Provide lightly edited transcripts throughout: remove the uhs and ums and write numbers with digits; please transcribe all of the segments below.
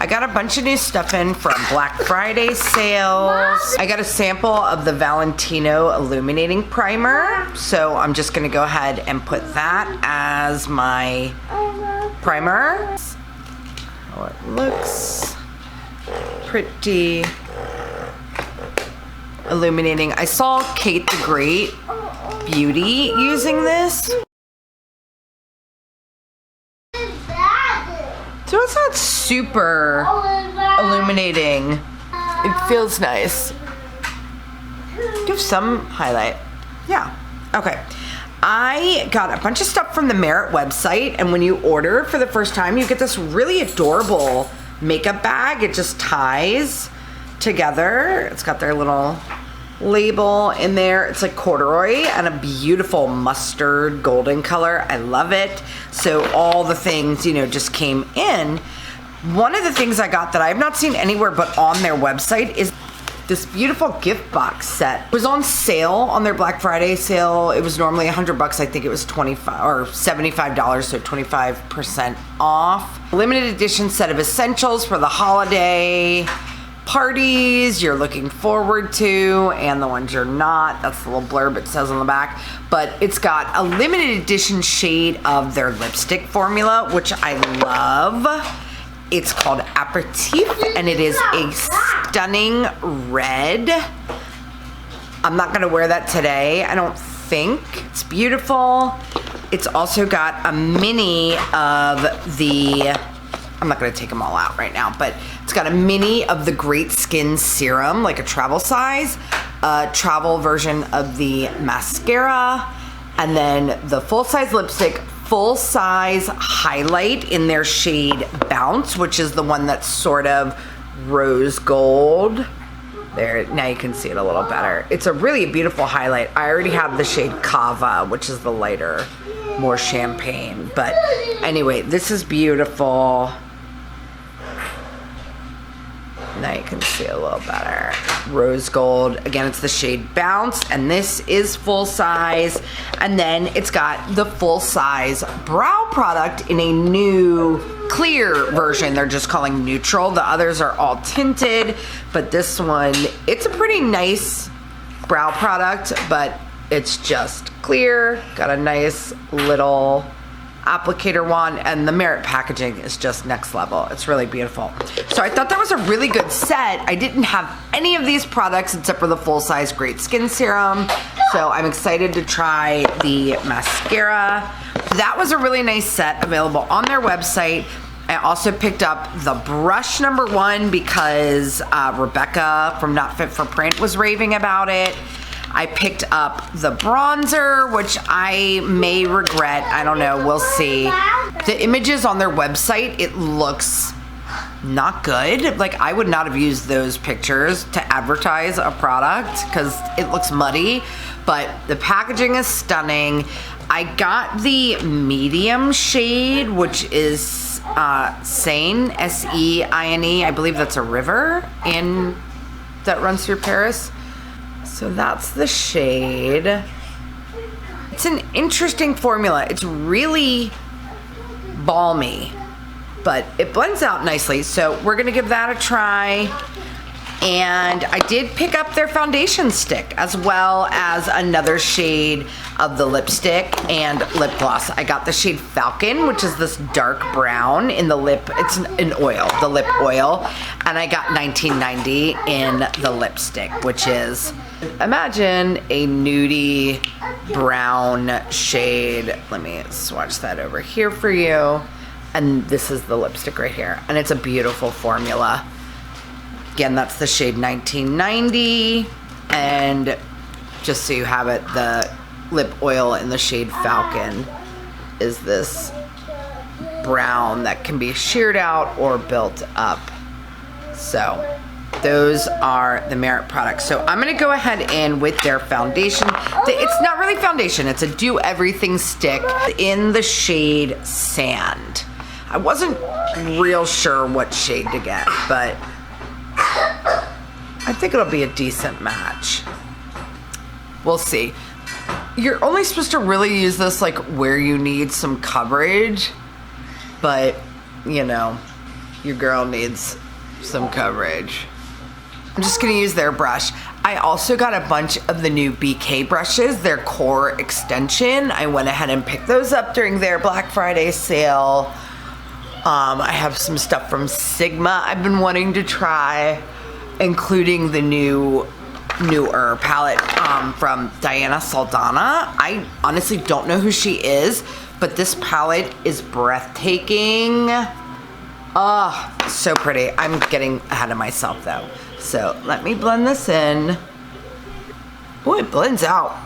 I got a bunch of new stuff in from Black Friday sales. I got a sample of the Valentino Illuminating Primer. So I'm just gonna go ahead and put that as my primer. Oh, it looks pretty illuminating. I saw Kate the Great Beauty using this. So it's not super illuminating. It feels nice. Give some highlight. Yeah. Okay. I got a bunch of stuff from the Merit website, and when you order for the first time, you get this really adorable makeup bag. It just ties together. It's got their little label in there. It's like corduroy and a beautiful mustard golden color. I love it. So all the things, you know, just came in. One of the things I got that I have not seen anywhere but on their website is this beautiful gift box set. It was on sale on their Black Friday sale. It was normally $100. I think it was $25 or $75, so 25% off. Limited edition set of essentials for the holiday parties you're looking forward to and the ones you're not. That's the little blurb it says on the back. But it's got a limited edition shade of their lipstick formula, which I love. It's called Aperitif, and it is a stunning red. I'm not gonna wear that today, I don't think. It's beautiful. It's also got a mini of the, I'm not gonna take them all out right now, but it's got a mini of the Great Skin Serum, like a travel size, travel version of the mascara, and then the full-size lipstick, full-size highlight in their shade Bounce, which is the one that's sort of rose gold. There, now you can see it a little better. It's a really beautiful highlight. I already have the shade Cava, which is the lighter, more champagne. But anyway, this is beautiful. Now you can see a little better. Rose gold. Again, it's the shade Bounce, and this is full size. And then it's got the full size brow product in a new clear version. They're just calling neutral. The others are all tinted, but this one, it's a pretty nice brow product, but it's just clear. Got a nice little applicator wand, and the Merit packaging is just next level. It's really beautiful. So I thought that was a really good set. I didn't have any of these products except for the full-size Great Skin Serum, so I'm excited to try the mascara. That was a really nice set available on their website. I also picked up the brush #1 because Rebecca from Not Fit for Print was raving about it. I picked up the bronzer, which I may regret. I don't know, we'll see. The images on their website, it looks not good. Like, I would not have used those pictures to advertise a product because it looks muddy, but the packaging is stunning. I got the medium shade, which is Seine, S-E-I-N-E. I believe that's a river that runs through Paris. So that's the shade. It's an interesting formula. It's really balmy, but it blends out nicely. So we're gonna give that a try. And I did pick up their foundation stick as well as another shade of the lipstick and lip gloss. I got the shade Falcon, which is this dark brown in the lip. It's an oil, the lip oil. And I got 1990 in the lipstick, which is, imagine a nudie brown shade. Let me swatch that over here for you. And this is the lipstick right here. And it's a beautiful formula. Again, that's the shade 1990, and just so you have it, the lip oil in the shade Falcon is this brown that can be sheared out or built up. So those are the Merit products. So I'm gonna go ahead in with their foundation. It's not really foundation, it's a do everything stick in the shade Sand. I wasn't real sure what shade to get, but I think it'll be a decent match. We'll see. You're only supposed to really use this like where you need some coverage, but you know, your girl needs some coverage. I'm just gonna use their brush. I also got a bunch of the new BK brushes, their core extension. I went ahead and picked those up during their Black Friday sale. I have some stuff from Sigma I've been wanting to try, including the newer palette from Diana Saldana. I honestly don't know who she is, but this palette is breathtaking. Oh, so pretty. I'm getting ahead of myself though. So let me blend this in. Oh, it blends out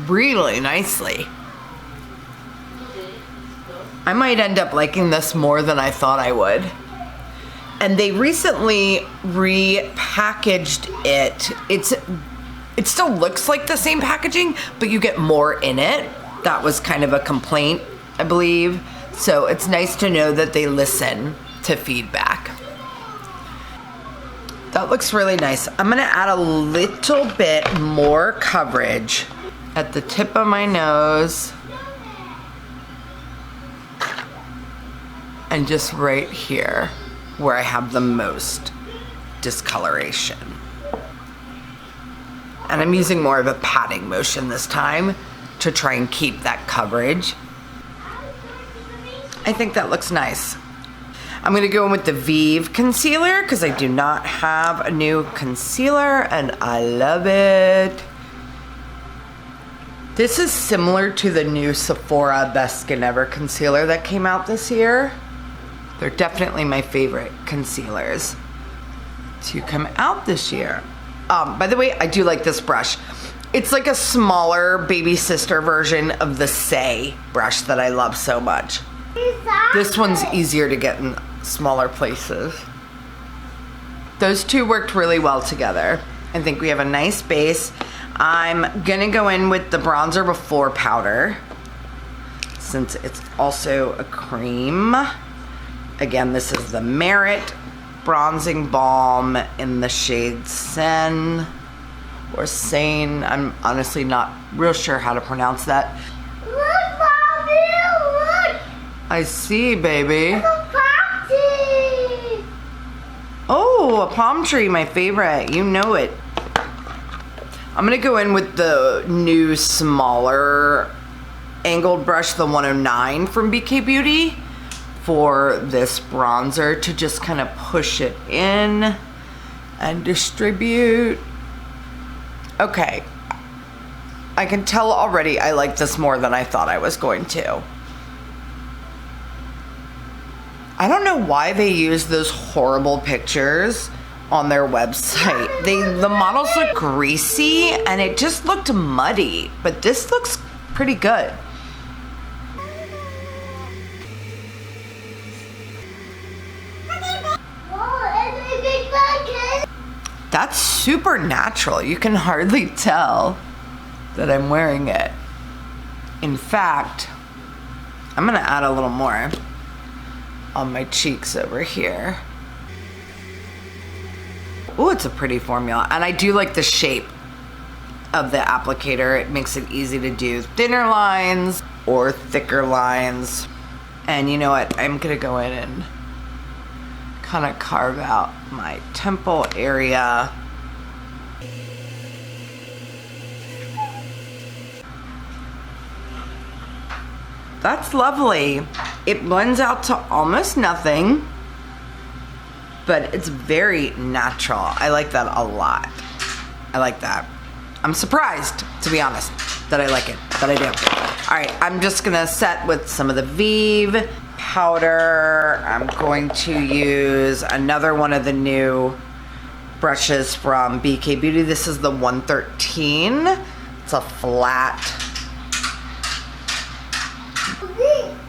really nicely. I might end up liking this more than I thought I would. And they recently repackaged it. It still looks like the same packaging, but you get more in it. That was kind of a complaint, I believe. So it's nice to know that they listen to feedback. That looks really nice. I'm gonna add a little bit more coverage at the tip of my nose and just right here where I have the most discoloration. And I'm using more of a patting motion this time to try and keep that coverage. I think that looks nice. I'm gonna go in with the Vieve concealer because I do not have a new concealer and I love it. This is similar to the new Sephora Best Skin Ever concealer that came out this year. They're definitely my favorite concealers to come out this year. By the way, I do like this brush. It's like a smaller baby sister version of the Say brush that I love so much. This one's easier to get in smaller places. Those two worked really well together. I think we have a nice base. I'm gonna go in with the bronzer before powder since it's also a cream. Again, this is the Merit Bronzing Balm in the shade Sen or Sane. I'm honestly not real sure how to pronounce that. Look, Mommy, look! I see, baby. It's a party! Oh, a palm tree, my favorite. You know it. I'm gonna go in with the new smaller angled brush, the 109 from BK Beauty, for this bronzer to just kind of push it in and distribute. Okay, I can tell already I like this more than I thought I was going to. I don't know why they use those horrible pictures on their website. The models look greasy and it just looked muddy, but this looks pretty good. That's super natural. You can hardly tell that I'm wearing it. In fact, I'm gonna add a little more on my cheeks over here. Oh, it's a pretty formula. And I do like the shape of the applicator. It makes it easy to do thinner lines or thicker lines. And you know what? I'm gonna go in and kind of carve out my temple area. That's lovely. It blends out to almost nothing, but it's very natural. I like that a lot. I like that. I'm surprised, to be honest, that I like it, but I do. All right, I'm just gonna set with some of the Vieve powder. I'm going to use another one of the new brushes from BK Beauty. This is the 113. It's a flat.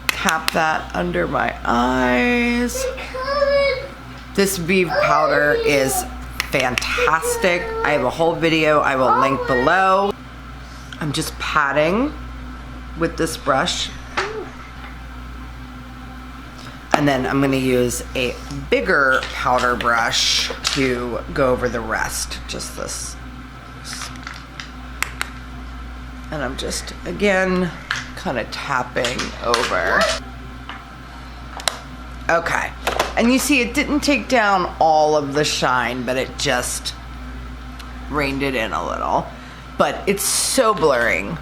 Tap that under my eyes. This Vieve powder is fantastic. I have a whole video I will link below. I'm just patting with this brush. And then I'm gonna use a bigger powder brush to go over the rest. Just this. And I'm just, again, kind of tapping over. Okay. And you see it didn't take down all of the shine, but it just reined it in a little. But it's so blurring.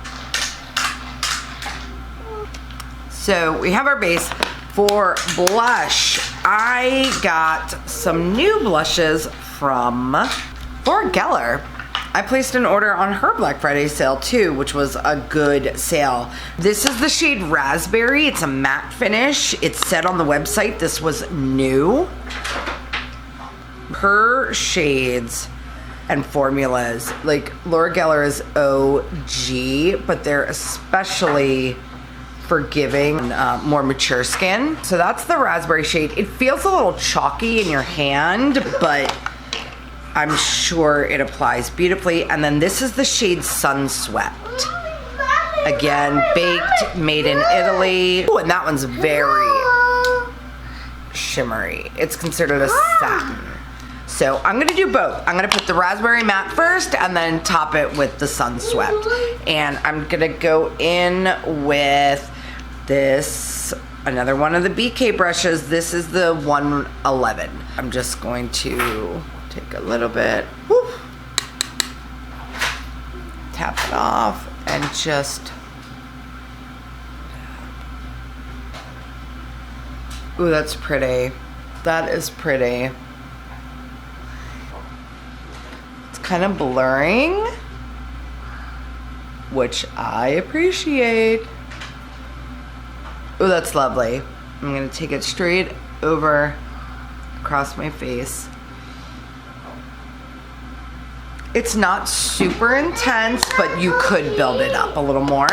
So we have our base. For blush, I got some new blushes from Laura Geller. I placed an order on her Black Friday sale too, which was a good sale. This is the shade Raspberry. It's a matte finish. It said on the website this was new. Her shades and formulas, like Laura Geller is OG, but they're especially forgiving, more mature skin. So that's the raspberry shade. It feels a little chalky in your hand, but I'm sure it applies beautifully. And then this is the shade Sun Swept. Again, baked, made in Italy. Oh, and that one's very shimmery. It's considered a satin. So I'm gonna do both. I'm gonna put the raspberry matte first and then top it with the Sun Swept. And I'm gonna go in with this, another one of the BK brushes. This is the 111. I'm just going to take a little bit, whoop, tap it off and just, ooh, that's pretty. That is pretty. It's kind of blurring, which I appreciate. Oh, that's lovely. I'm gonna take it straight over across my face. It's not super intense, but you could build it up a little more.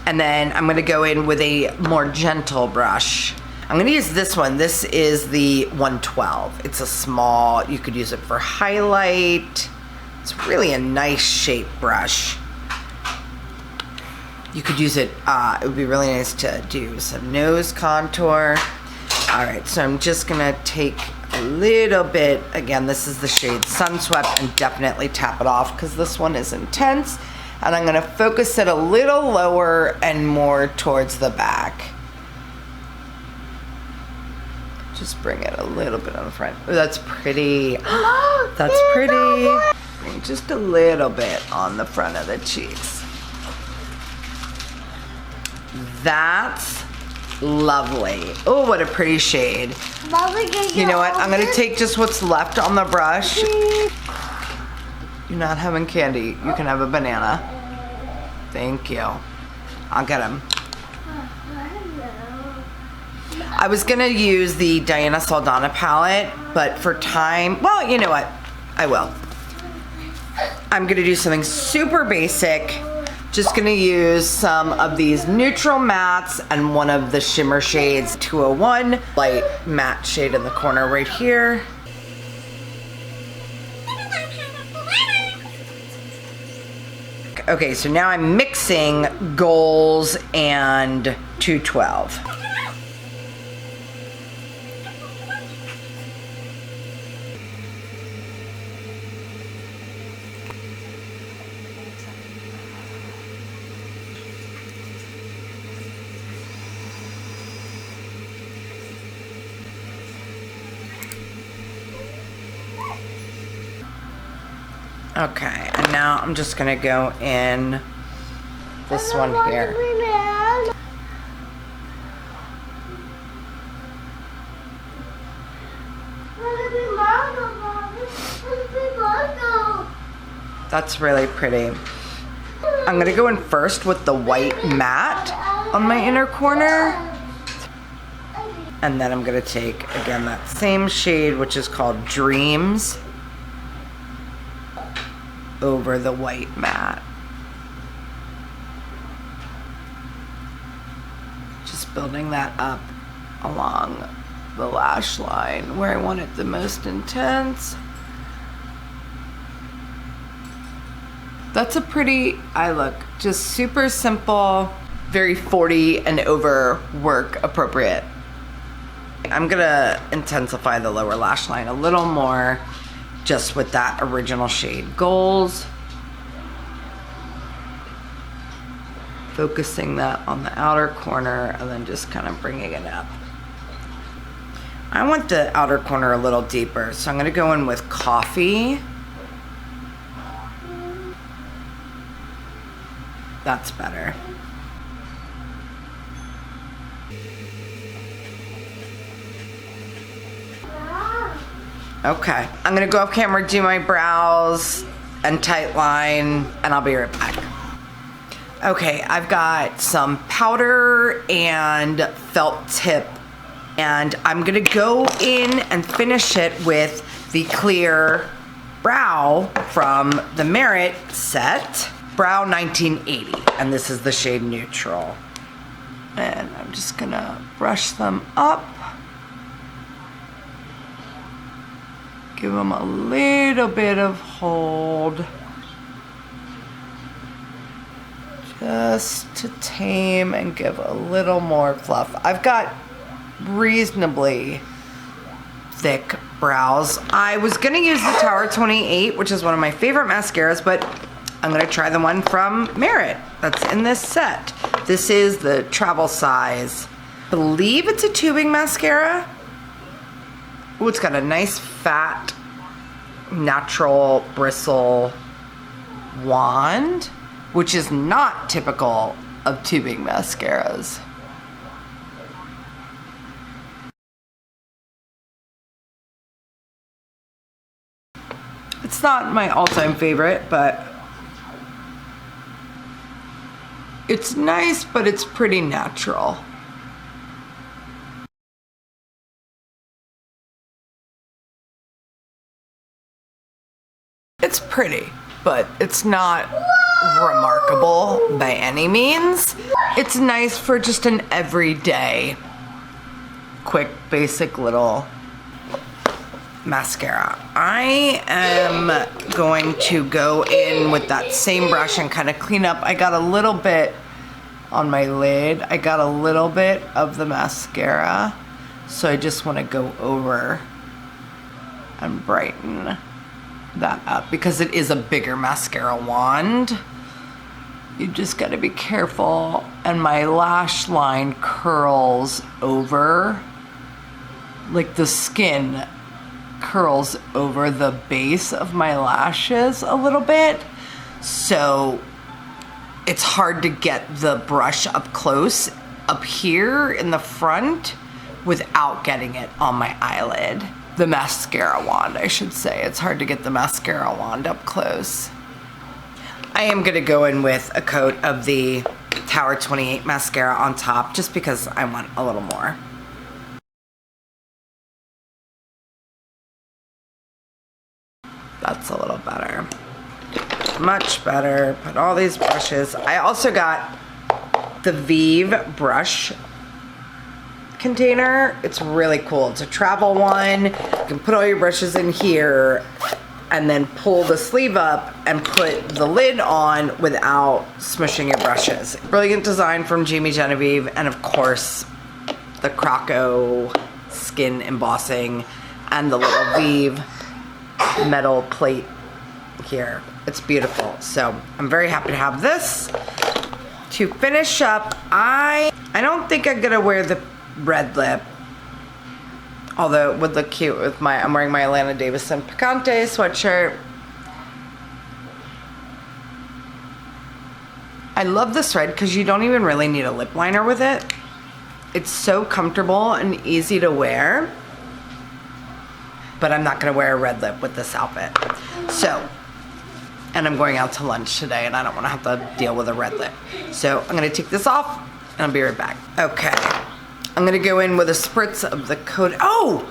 And then I'm gonna go in with a more gentle brush. I'm gonna use this one. This is the 112. It's a small, you could use it for highlight. It's really a nice shape brush. You could use it, it would be really nice to do some nose contour. All right, so I'm just gonna take a little bit, again, this is the shade Sun Swept, and definitely tap it off because this one is intense. And I'm gonna focus it a little lower and more towards the back. Just bring it a little bit on the front. Oh, that's pretty. That's pretty. Bring just a little bit on the front of the cheeks. That's lovely. Oh, what a pretty shade. You know what? I'm gonna take just what's left on the brush. You're not having candy. You can have a banana. Thank you. I'll get him. I was gonna use the Diana Saldana palette, but for time, well, you know what? I will. I'm gonna do something super basic. Just gonna use some of these neutral mattes and one of the shimmer shades, 201, light matte shade in the corner right here. Okay, so now I'm mixing Goals and 212. Okay, and now I'm just gonna go in this one here. That's really pretty. I'm gonna go in first with the white matte on my inner corner. And then I'm gonna take, again, that same shade, which is called Dreams, over the white matte. Just building that up along the lash line where I want it the most intense. That's a pretty eye look. Just super simple, very 40 and over work appropriate. I'm gonna intensify the lower lash line a little more just with that original shade Goals. Focusing that on the outer corner and then just kind of bringing it up. I want the outer corner a little deeper, so I'm gonna go in with Coffee. That's better. Okay, I'm gonna go off camera, do my brows and tight line, and I'll be right back. Okay, I've got some powder and felt tip, and I'm gonna go in and finish it with the clear brow from the Merit set, Brow 1980, and this is the shade Neutral. And I'm just gonna brush them up. Give them a little bit of hold. Just to tame and give a little more fluff. I've got reasonably thick brows. I was gonna use the Tower 28, which is one of my favorite mascaras, but I'm gonna try the one from Merit that's in this set. This is the travel size. I believe it's a tubing mascara. Ooh, it's got a nice fat, natural bristle wand, which is not typical of tubing mascaras. It's not my all-time favorite, but it's nice, but it's pretty natural. It's pretty, but it's not remarkable by any means. It's nice for just an everyday, quick, basic little mascara. I am going to go in with that same brush and kind of clean up. I got a little bit on my lid. I got a little bit of the mascara, so I just want to go over and brighten that up because it is a bigger mascara wand. You just got to be careful, and my lash line curls over, like the skin curls over the base of my lashes a little bit, so it's hard to get the brush up close up here in the front without getting it on my eyelid. The mascara wand, I should say. It's hard to get the mascara wand up close. I am gonna go in with a coat of the Tower 28 mascara on top just because I want a little more. That's a little better. Much better. Put all these brushes. I also got the Vieve brush container. It's really cool. It's a travel one. You can put all your brushes in here and then pull the sleeve up and put the lid on without smushing your brushes. Brilliant design from Jamie Genevieve, and of course the Croco skin embossing and the little Vieve metal plate here. It's beautiful. So I'm very happy to have this. To finish up, I don't think I'm gonna wear the red lip, although it would look cute with I'm wearing my Alana Davison Picante sweatshirt. I love this red because you don't even really need a lip liner with it. It's so comfortable and easy to wear, but I'm not gonna wear a red lip with this outfit. So, and I'm going out to lunch today and I don't wanna have to deal with a red lip. So I'm gonna take this off and I'll be right back. Okay. I'm gonna go in with a spritz of the coat. Oh!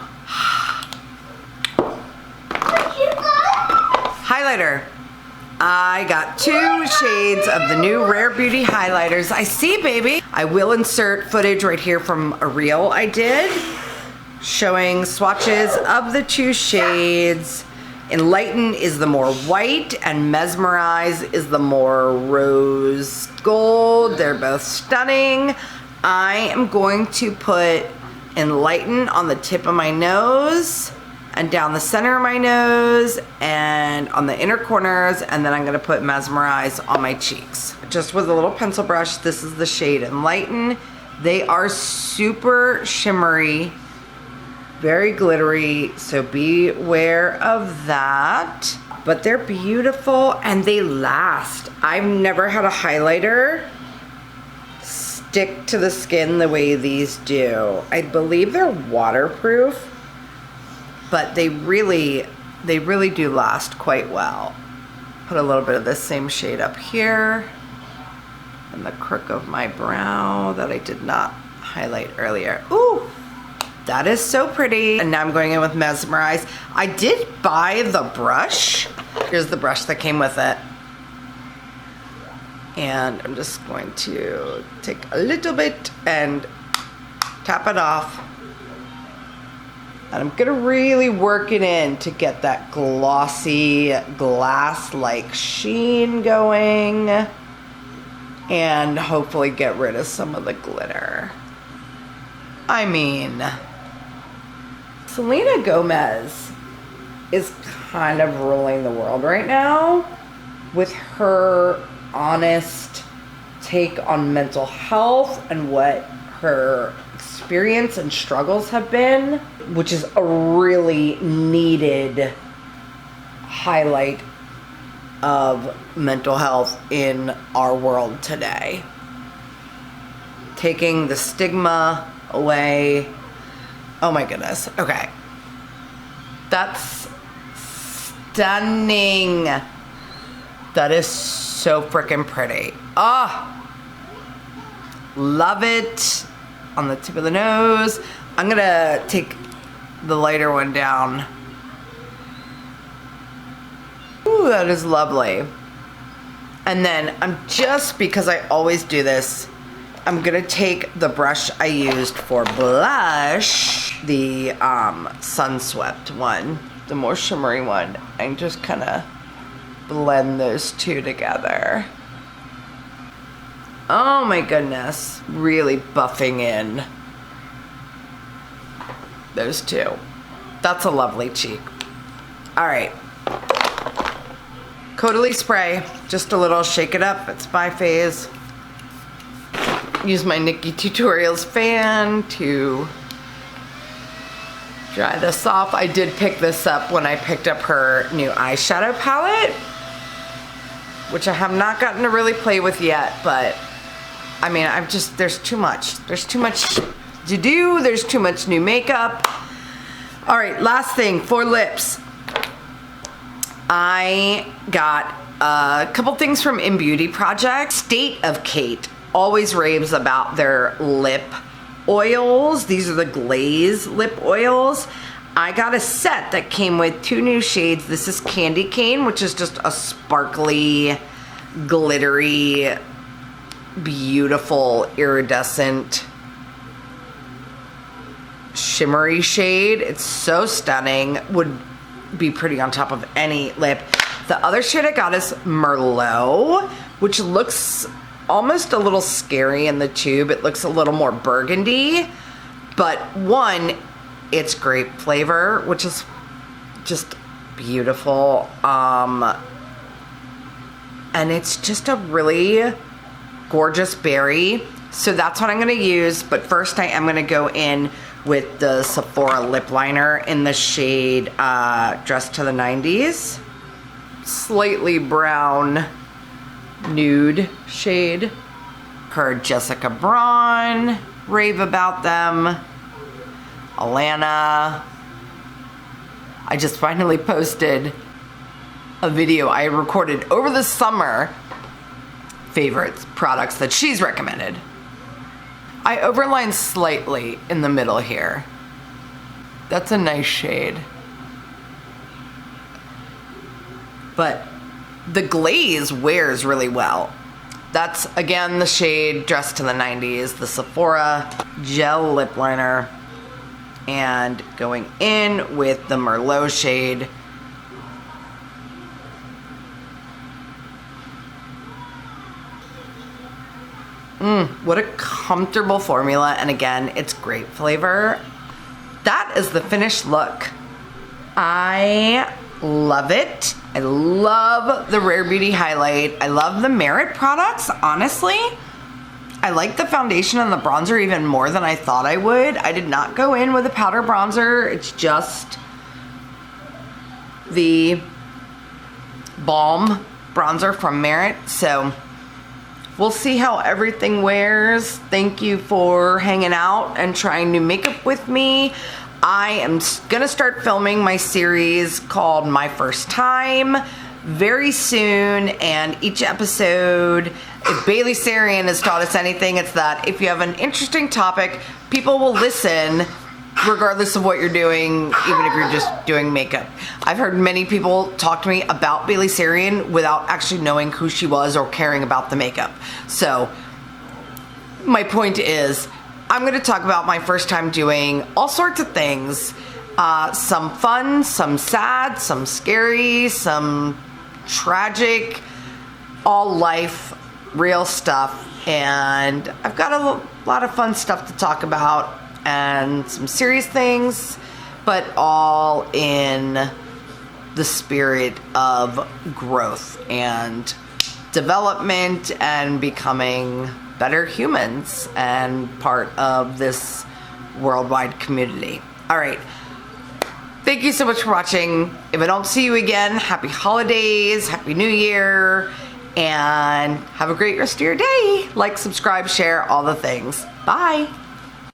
Highlighter. I got 2 shades of the new Rare Beauty highlighters. I see, baby. I will insert footage right here from a reel I did showing swatches of the 2 shades. Enlighten is the more white and Mesmerize is the more rose gold. They're both stunning. I am going to put Enlighten on the tip of my nose and down the center of my nose and on the inner corners, and then I'm gonna put Mesmerize on my cheeks. Just with a little pencil brush. This is the shade Enlighten. They are super shimmery Very glittery, so beware of that. But they're beautiful and they last. I've never had a highlighter stick to the skin the way these do. I believe they're waterproof, but they really do last quite well. Put a little bit of this same shade up here in the crook of my brow that I did not highlight earlier. Ooh, that is so pretty. And now I'm going in with Mesmerize. I did buy the brush. Here's the brush that came with it. And I'm just going to take a little bit and tap it off. And I'm gonna really work it in to get that glossy glass-like sheen going. And hopefully get rid of some of the glitter. I mean, Selena Gomez is kind of ruling the world right now with her honest take on mental health and what her experience and struggles have been, which is a really needed highlight of mental health in our world today. Taking the stigma away. Oh my goodness. Okay. That's stunning. That is so freaking pretty. Ah, love it. On the tip of the nose. I'm gonna take the lighter one down. Ooh, that is lovely. And then because I always do this, I'm gonna take the brush I used for blush, the Sunswept one, the more shimmery one, and just kind of blend those two together. Oh my goodness, really buffing in those two. That's a lovely cheek. All right. Caudalie spray, just a little shake it up. It's Biphase. Use my Nikki Tutorials fan to dry this off. I did pick this up when I picked up her new eyeshadow palette, which I have not gotten to really play with yet, but I mean, there's too much. There's too much to do. There's too much new makeup. All right, last thing for lips. I got a couple things from In Beauty Project. State of Kate always raves about their lip oils. These are the glaze lip oils. I got a set that came with 2 new shades. This is Candy Cane, which is just a sparkly, glittery, beautiful, iridescent, shimmery shade. It's so stunning. Would be pretty on top of any lip. The other shade I got is Merlot, which looks almost a little scary in the tube. It looks a little more burgundy, but one, it's grape flavor, which is just beautiful. And it's just a really gorgeous berry. So that's what I'm gonna use. But first I am gonna go in with the Sephora lip liner in the shade Dress to the 90s. Slightly brown nude shade. Heard Jessica Braun rave about them. Alana. I just finally posted a video I recorded over the summer, favorites, products that she's recommended. I overlined slightly in the middle here. That's a nice shade. But the glaze wears really well. That's, again, the shade Dress to the 90s, the Sephora gel lip liner. And going in with the Merlot shade. What a comfortable formula. And again, it's grape flavor. That is the finished look. I love it. I love the Rare Beauty highlight. I love the Merit products, honestly. I like the foundation and the bronzer even more than I thought I would. I did not go in with a powder bronzer. It's just the Balm bronzer from Merit. So we'll see how everything wears. Thank you for hanging out and trying new makeup with me. I am gonna start filming my series called My First Time very soon, and each episode, if Bailey Sarian has taught us anything, it's that if you have an interesting topic, people will listen regardless of what you're doing, even if you're just doing makeup. I've heard many people talk to me about Bailey Sarian without actually knowing who she was or caring about the makeup. So my point is, I'm going to talk about my first time doing all sorts of things. Some fun, some sad, some scary, some tragic, all life, real stuff. And I've got a lot of fun stuff to talk about and some serious things, but all in the spirit of growth and development and becoming better humans and part of this worldwide community. All right. Thank you so much for watching. If I don't see you again, happy holidays, happy new year, and have a great rest of your day. Like, subscribe, share, all the things. Bye.